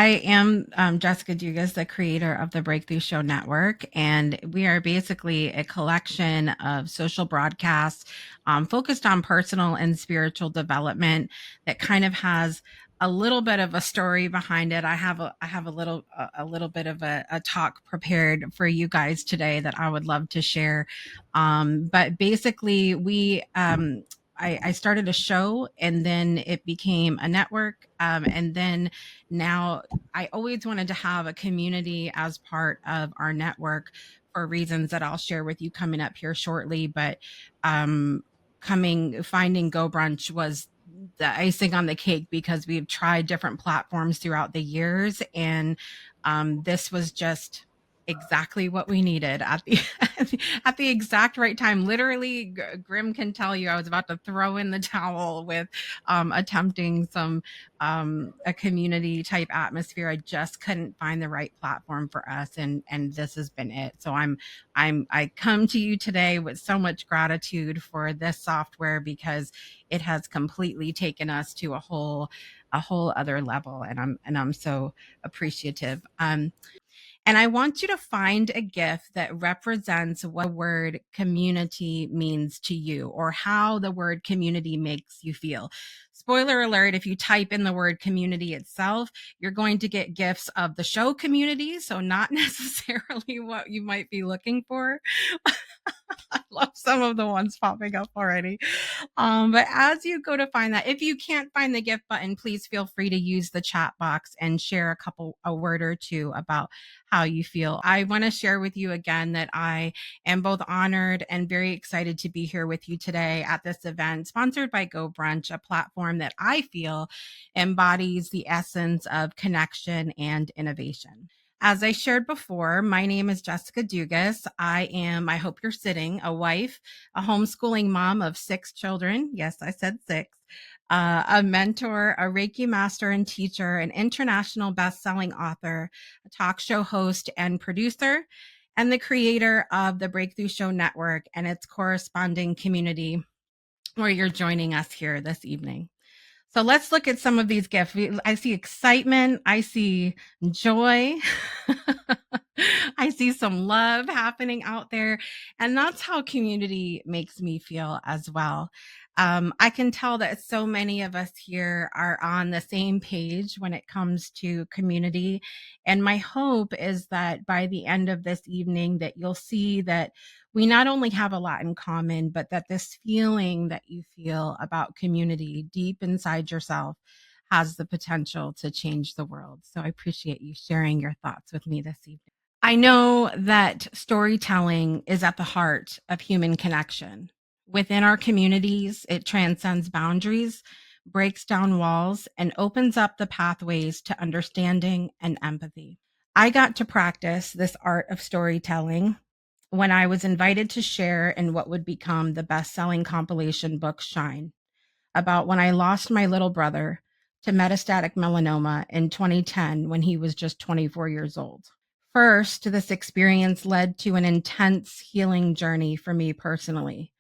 I am Jessica Dugas, the creator of the Breakthrough Show Network, and we are basically a collection of social broadcasts focused on personal and spiritual development that kind of has a little bit of a story behind it. I have a little bit of a talk prepared for you guys today that I would love to share. But basically, I started a show, and then it became a network, and then now I always wanted to have a community as part of our network for reasons that I'll share with you coming up here shortly. But um, finding GoBrunch was the icing on the cake because we've tried different platforms throughout the years, and this was just exactly what we needed at the at the exact right time. Literally, Grim can tell you I was about to throw in the towel with attempting some a community type atmosphere. I just couldn't find the right platform for us, and this has been it. So I come to you today with so much gratitude for this software because it has completely taken us to a whole other level, and I'm so appreciative. And I want you to find a gift that represents what the word community means to you or how the word community makes you feel. Spoiler alert, if you type in the word community itself, you're going to get gifts of the show community. So, not necessarily what you might be looking for. I love some of the ones popping up already. But as you go to find that, if you can't find the gift button, please feel free to use the chat box and share a word or two about how you feel. I want to share with you again that I am both honored and very excited to be here with you today at this event sponsored by GoBrunch, a platform that I feel embodies the essence of connection and innovation. As I shared before, my name is Jessica Dugas. I hope you're sitting, a wife, a homeschooling mom of 6 children. Yes, I said 6. A mentor, a Reiki master and teacher, an international best-selling author, a talk show host and producer, and the creator of the Breakthrough Show Network and its corresponding community where you're joining us here this evening. So let's look at some of these gifts. I see excitement. I see joy. I see some love happening out there. And that's how community makes me feel as well. I can tell that so many of us here are on the same page when it comes to community. And my hope is that by the end of this evening that you'll see that we not only have a lot in common, but that this feeling that you feel about community deep inside yourself has the potential to change the world. So I appreciate you sharing your thoughts with me this evening. I know that storytelling is at the heart of human connection. Within our communities, it transcends boundaries, breaks down walls, and opens up the pathways to understanding and empathy. I got to practice this art of storytelling when I was invited to share in what would become the best selling compilation book, Shine, about when I lost my little brother to metastatic melanoma in 2010 when he was just 24 years old. First, this experience led to an intense healing journey for me personally.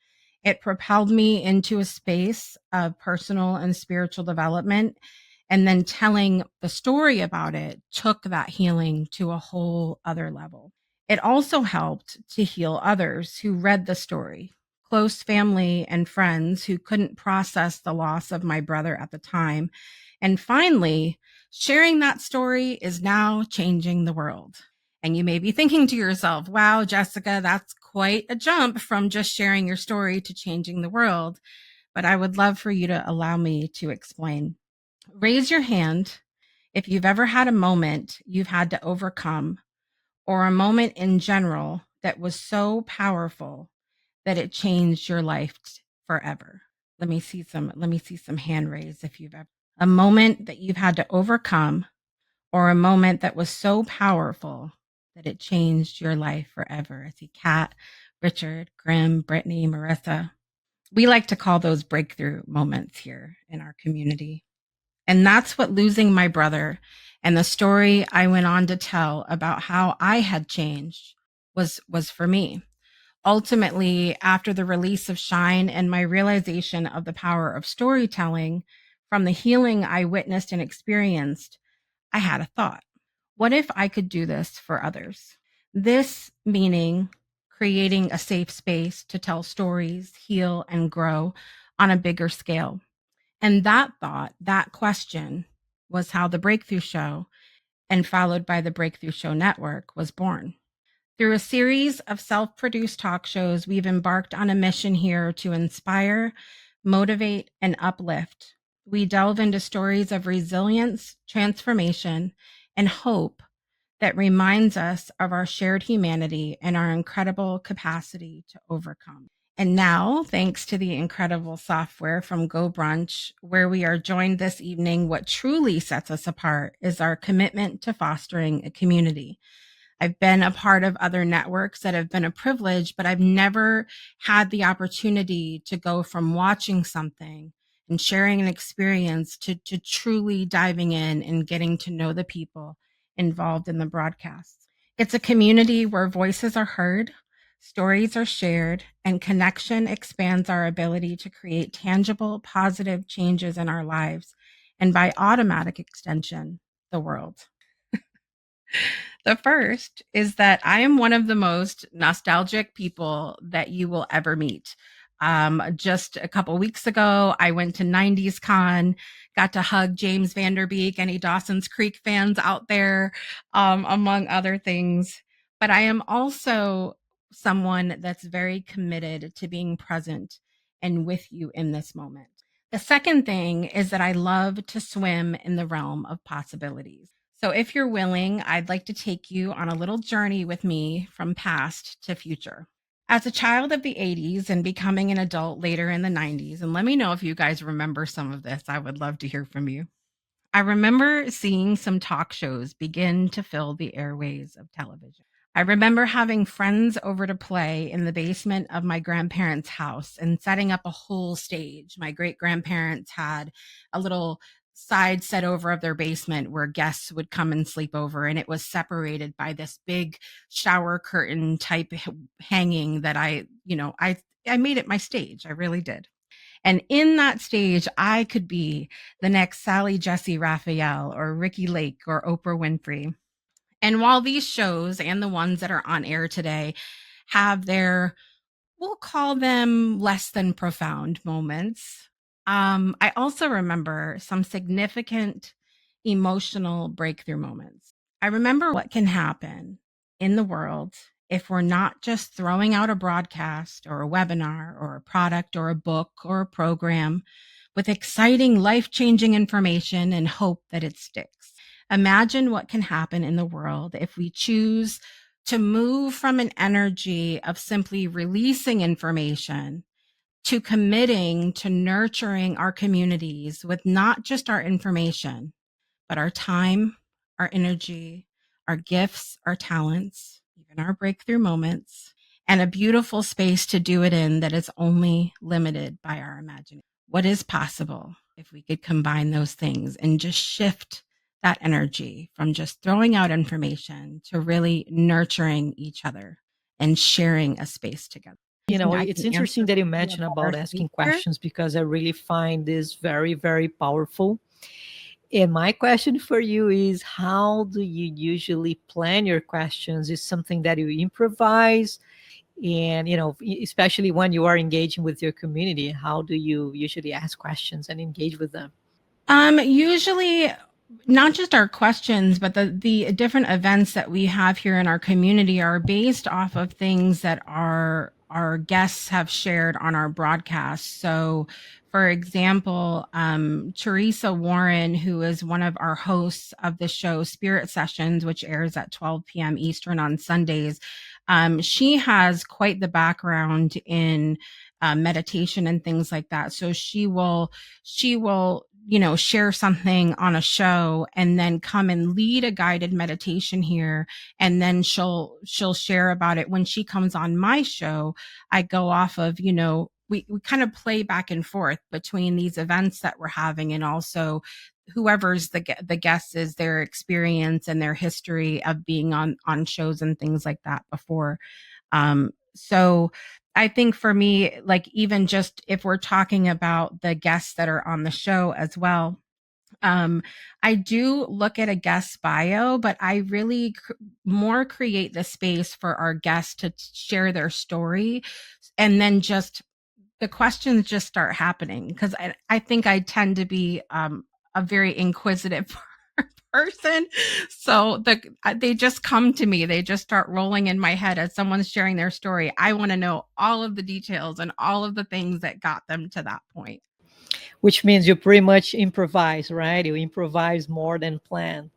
It propelled me into a space of personal and spiritual development. And then telling the story about it took that healing to a whole other level. It also helped to heal others who read the story, close family and friends who couldn't process the loss of my brother at the time. And finally, sharing that story is now changing the world. And you may be thinking to yourself, wow, Jessica, that's quite a jump from just sharing your story to changing the world. But I would love for you to allow me to explain. Raise your hand if you've ever had a moment you've had to overcome or a moment in general that was so powerful that it changed your life forever. Let me see some hand raise if you've ever a moment that you've had to overcome or a moment that was so powerful that it changed your life forever. I see Kat, Richard, Grim, Brittany, Marissa. We like to call those breakthrough moments here in our community. And that's what losing my brother and the story I went on to tell about how I had changed was for me. Ultimately, after the release of Shine and my realization of the power of storytelling from the healing I witnessed and experienced, I had a thought. What if I could do this for others? This meaning creating a safe space to tell stories, heal, and grow on a bigger scale. And that thought, that question was how the Breakthrough Show and followed by the Breakthrough Show Network was born. Through a series of self produced talk shows, we've embarked on a mission here to inspire, motivate, and uplift. We delve into stories of resilience, transformation, and hope that reminds us of our shared humanity and our incredible capacity to overcome. And now, thanks to the incredible software from GoBrunch, where we are joined this evening, what truly sets us apart is our commitment to fostering a community. I've been a part of other networks that have been a privilege, but I've never had the opportunity to go from watching something and sharing an experience to truly diving in and getting to know the people involved in the broadcast. It's a community where voices are heard, stories are shared, and connection expands our ability to create tangible, positive changes in our lives, and by automatic extension, the world. The first is that I am one of the most nostalgic people that you will ever meet. Just a couple weeks ago, I went to 90s Con, got to hug James Vanderbeek, any Dawson's Creek fans out there, among other things. But I am also someone that's very committed to being present and with you in this moment. The second thing is that I love to swim in the realm of possibilities. So, if you're willing, I'd like to take you on a little journey with me from past to future. As a child of the 80s and becoming an adult later in the 90s, and let me know if you guys remember some of this, I would love to hear from you. I remember seeing some talk shows begin to fill the airways of television. I remember having friends over to play in the basement of my grandparents' house and setting up a whole stage. My great grandparents had a little side set over of their basement where guests would come and sleep over, and it was separated by this big shower curtain type hanging that I made it my stage. I really did. And in that stage, I could be the next Sally Jesse Raphael or Ricky Lake or Oprah Winfrey. And while these shows and the ones that are on air today have their, we'll call them less than profound moments, I also remember some significant emotional breakthrough moments. I remember what can happen in the world if we're not just throwing out a broadcast or a webinar or a product or a book or a program with exciting, life changing information and hope that it sticks. Imagine what can happen in the world if we choose to move from an energy of simply releasing information to committing to nurturing our communities with not just our information, but our time, our energy, our gifts, our talents, even our breakthrough moments, and a beautiful space to do it in that is only limited by our imagination. What is possible if we could combine those things and just shift that energy from just throwing out information to really nurturing each other and sharing a space together? I think I It's can answer interesting that you for you mentioned about our about space asking here. questions because I really find this very, very powerful. And my question for you is, how do you usually plan your questions? Is something that you improvise? And, especially when you are engaging with your community, how do you usually ask questions and engage with them? Usually not just our questions, but the different events that we have here in our community are based off of things that our guests have shared on our broadcast. So, for example, Teresa Warren, who is one of our hosts of the show Spirit Sessions, which airs at 12 p.m. Eastern on Sundays, she has quite the background in meditation and things like that. So she will share something on a show and then come and lead a guided meditation here, and then she'll share about it when she comes on my show. I go off of, we kind of play back and forth between these events that we're having, and also whoever's the guest is, their experience and their history of being on shows and things like that before. So I think for me, like, even just if we're talking about the guests that are on the show as well, Um, I do look at a guest bio, but I really more create the space for our guests to share their story, and then just the questions just start happening because I think I tend to be a very inquisitive person. So they just come to me. They just start rolling in my head as someone's sharing their story. I want to know all of the details and all of the things that got them to that point. Which means you pretty much improvise, right? You improvise more than plan.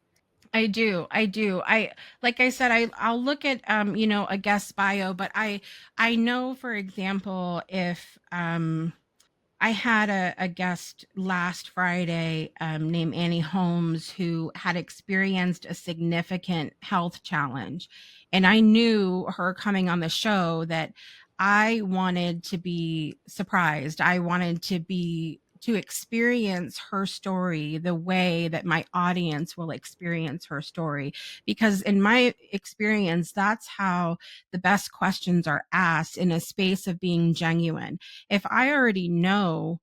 I do. I do. I like I said, I'll look at a guest bio, but I know, for example, if I had a guest last Friday named Annie Holmes who had experienced a significant health challenge. And I knew her coming on the show that I wanted to be surprised. I wanted to experience her story the way that my audience will experience her story. Because in my experience, that's how the best questions are asked, in a space of being genuine. If I already know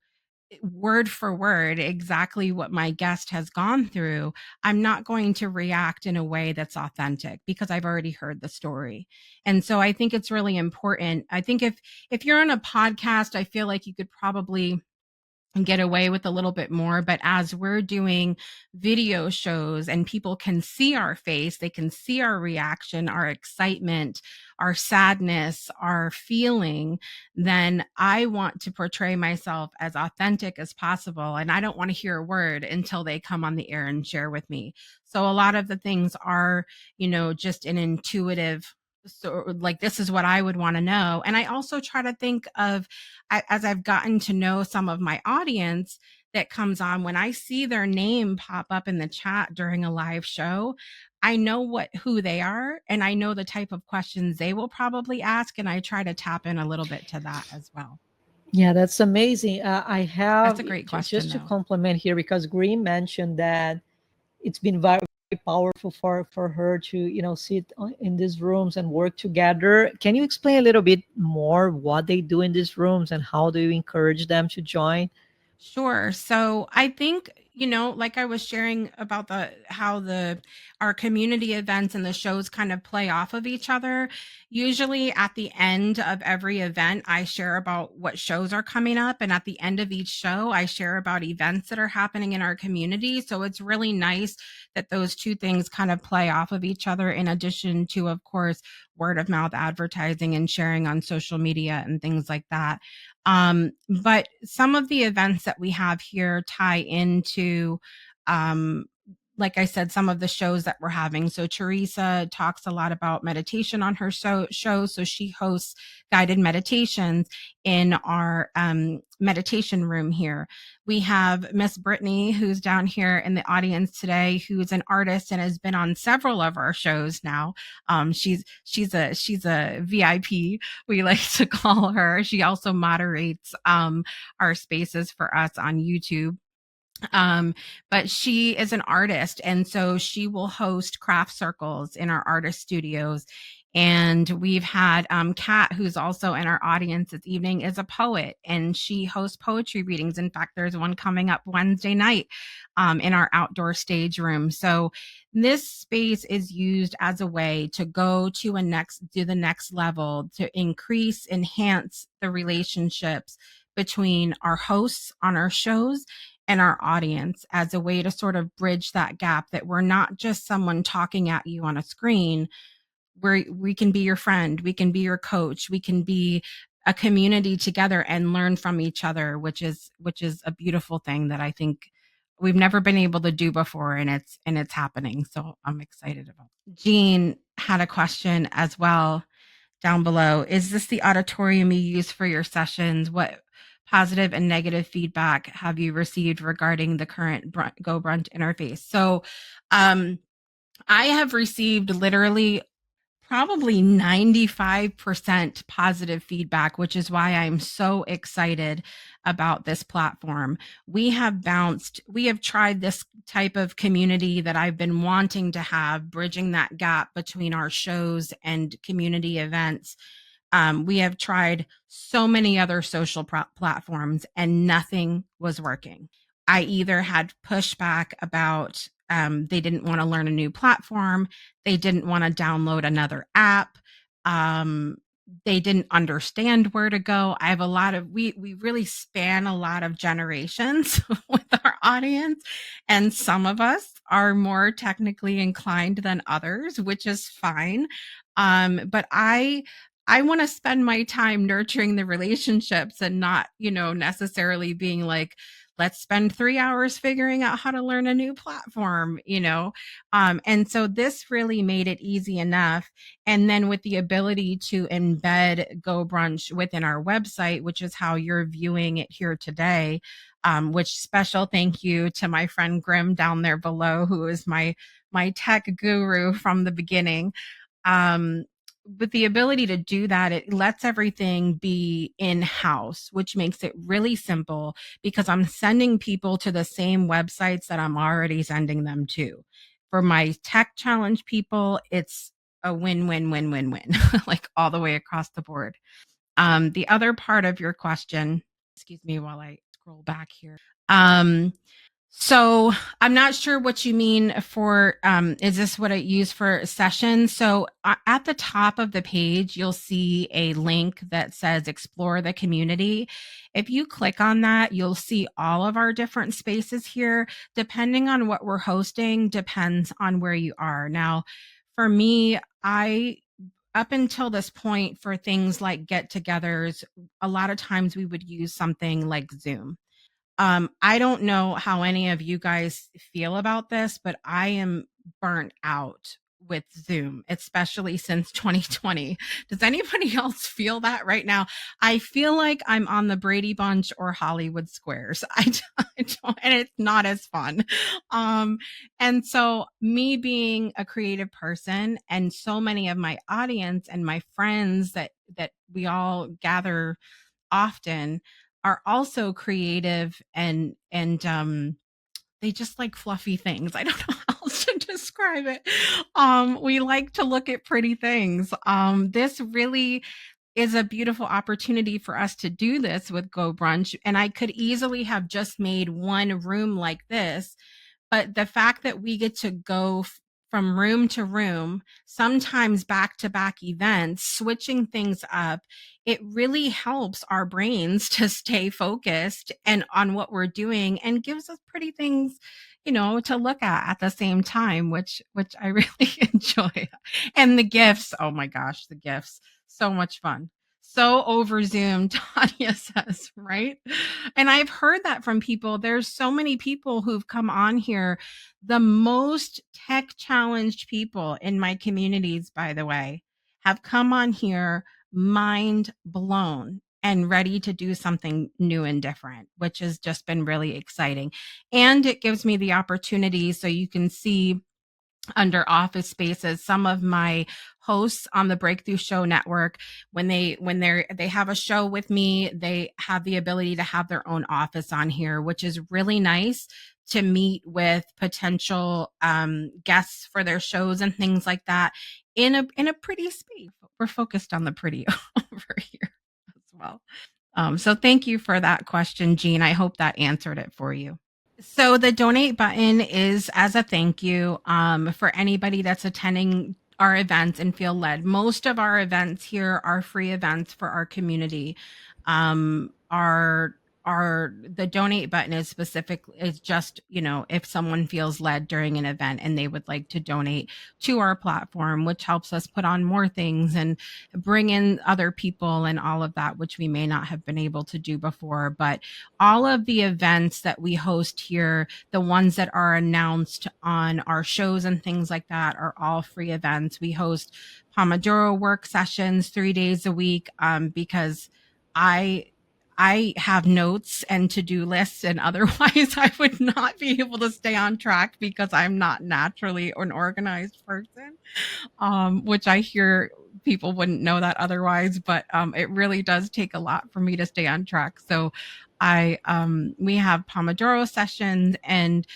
word for word exactly what my guest has gone through, I'm not going to react in a way that's authentic because I've already heard the story. And so I think it's really important. I think if you're on a podcast, I feel like you could probably and get away with a little bit more. But as we're doing video shows and people can see our face, they can see our reaction, our excitement, our sadness, our feeling, then I want to portray myself as authentic as possible. And I don't want to hear a word until they come on the air and share with me. So a lot of the things are, just an intuitive, so like, this is what I would want to know. And I also try to think of, as I've gotten to know some of my audience that comes on, when I see their name pop up in the chat during a live show, I know who they are, and I know the type of questions they will probably ask, and I try to tap in a little bit to that as well. Yeah, that's amazing. I That's have a great question, just to though. compliment here, because Green mentioned that it's been very powerful for her to sit in these rooms and work together. Can you explain a little bit more what they do in these rooms and how do you encourage them to join? Sure. So I think, like I was sharing about the how the our community events and the shows kind of play off of each other. Usually at the end of every event, I share about what shows are coming up. And at the end of each show, I share about events that are happening in our community. So it's really nice that those two things kind of play off of each other, in addition to, of course, word of mouth advertising and sharing on social media and things like that. But some of the events that we have here tie into, um, like I said, some of the shows that we're having. So Teresa talks a lot about meditation on her show. So she hosts guided meditations in our meditation room here. We have Miss Brittany, who's down here in the audience today, who's an artist and has been on several of our shows now. She's a VIP, we like to call her. She also moderates our spaces for us on YouTube. Um, but she is an artist, and so she will host craft circles in our artist studios. And we've had Kat, who's also in our audience this evening, is a poet, and she hosts poetry readings. In fact, there's one coming up Wednesday night in our outdoor stage room. So this space is used as a way to go to the next level, to enhance the relationships between our hosts on our shows and our audience, as a way to sort of bridge that gap, that we're not just someone talking at you on a screen, where we can be your friend, we can be your coach, we can be a community together and learn from each other, which is a beautiful thing that I think we've never been able to do before, and it's happening. So I'm excited about it. Jean had a question as well down below. Is this the auditorium you use for your sessions? What positive and negative feedback have you received regarding the current GoBrunch interface? So I have received literally probably 95% positive feedback, which is why I'm so excited about this platform. We have tried this type of community that I've been wanting to have, bridging that gap between our shows and community events. We have tried so many other social platforms, and nothing was working. I either had pushback about they didn't want to learn a new platform, they didn't want to download another app, um, they didn't understand where to go. I have a lot of we really span a lot of generations with our audience, and some of us are more technically inclined than others, which is fine. But I want to spend my time nurturing the relationships and not, necessarily being like, let's spend 3 hours figuring out how to learn a new platform. And so this really made it easy enough. And then with the ability to embed GoBrunch within our website, which is how you're viewing it here today, which special thank you to my friend Grim down there below, who is my tech guru from the beginning. um, with the ability to do that, it lets everything be in house, which makes it really simple because I'm sending people to the same websites that I'm already sending them to. For my tech challenge people, it's a win, win, win, win, win, like all the way across the board. The other part of your question, excuse me while I scroll back here. Um, so I'm not sure what you mean for, is this what I use for sessions? So at the top of the page, you'll see a link that says explore the community. If you click on that, you'll see all of our different spaces here. Depending on what we're hosting, depends on where you are. Now, for me, up until this point, for things like get togethers, a lot of times we would use something like Zoom. I don't know how any of you guys feel about this, but I am burnt out with Zoom, especially since 2020. Does anybody else feel that right now? I feel like I'm on the Brady Bunch or Hollywood Squares. I don't, and it's not as fun. Um, and so, me being a creative person, and so many of my audience and my friends that we all gather often are also creative, and they just like fluffy things. I don't know how else to describe it. We like to look at pretty things. This really is a beautiful opportunity for us to do this with Go Brunch, and I could easily have just made one room like this, but the fact that we get to go from room to room, sometimes back to back events, switching things up, it really helps our brains to stay focused and on what we're doing, and gives us pretty things, to look at the same time, which I really enjoy. And the gifts, oh my gosh, the gifts, so much fun. So over Zoom, Tanya says, right? And I've heard that from people. There's so many people who've come on here. The most tech challenged people in my communities, by the way, have come on here mind blown and ready to do something new and different, which has just been really exciting. And it gives me the opportunity, so you can see under office spaces, some of my hosts on the Breakthrough Show Network, when they have a show with me, they have the ability to have their own office on here, which is really nice to meet with potential guests for their shows and things like that in a pretty space. We're focused on the pretty over here as well. So thank you for that question, Jean. I hope that answered it for you. So the donate button is as a thank you for anybody that's attending our events and feel led. Most of our events here are free events for our community. Our the donate button is just, if someone feels led during an event and they would like to donate to our platform, which helps us put on more things and bring in other people and all of that, which we may not have been able to do before. But all of the events that we host here, the ones that are announced on our shows and things like that, are all free events. We host Pomodoro work sessions 3 days a week, because I I have notes and to-do lists, and otherwise I would not be able to stay on track because I'm not naturally an organized person, which I hear people wouldn't know that otherwise, but it really does take a lot for me to stay on track. So we have Pomodoro sessions and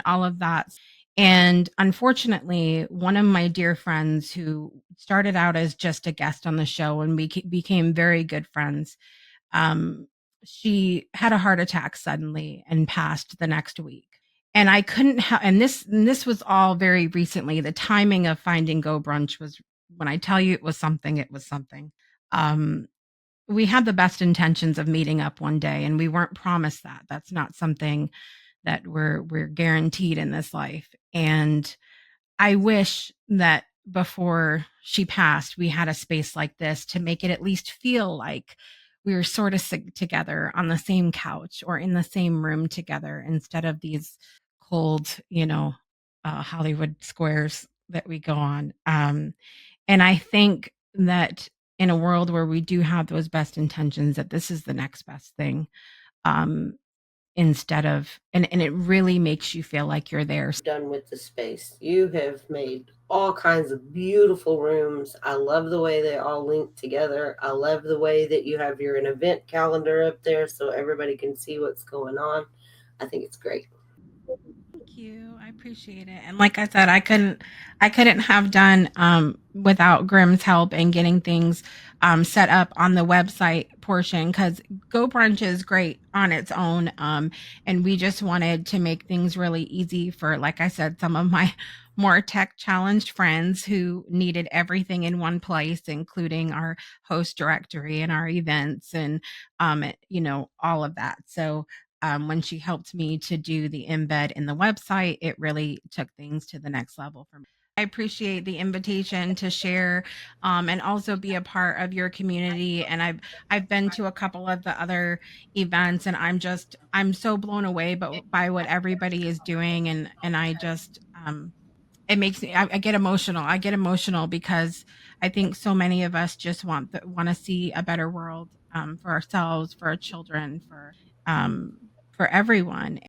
all of that. And unfortunately, one of my dear friends who started out as just a guest on the show, and we became very good friends, um, she had a heart attack suddenly and passed the next week. And I couldn't have, and this was all very recently. The timing of finding GoBrunch was, when I tell you it was something, it was something. Um, we had the best intentions of meeting up one day, and we weren't promised that. That's not something that we're guaranteed in this life. And I wish that before she passed, we had a space like this to make it at least feel like we were sort of together on the same couch or in the same room together, instead of these cold, Hollywood squares that we go on. And I think that in a world where we do have those best intentions, that this is the next best thing. Um, instead of, and it really makes you feel like you're there. Done with the space. You have made all kinds of beautiful rooms. I love the way they all link together. I love the way that you have an event calendar up there so everybody can see what's going on. I think it's great. Thank you. I appreciate it. And like I said, I couldn't have done without Grimm's help and getting things set up on the website portion, because GoBrunch is great on its own. And we just wanted to make things really easy for, like I said, some of my more tech challenged friends who needed everything in one place, including our host directory and our events and all of that. So when she helped me to do the embed in the website, it really took things to the next level for me. I appreciate the invitation to share and also be a part of your community. And I've been to a couple of the other events, and I'm so blown away by what everybody is doing, and I just it makes me, I get emotional. I get emotional because I think so many of us just want to see a better world for ourselves, for our children, for everyone.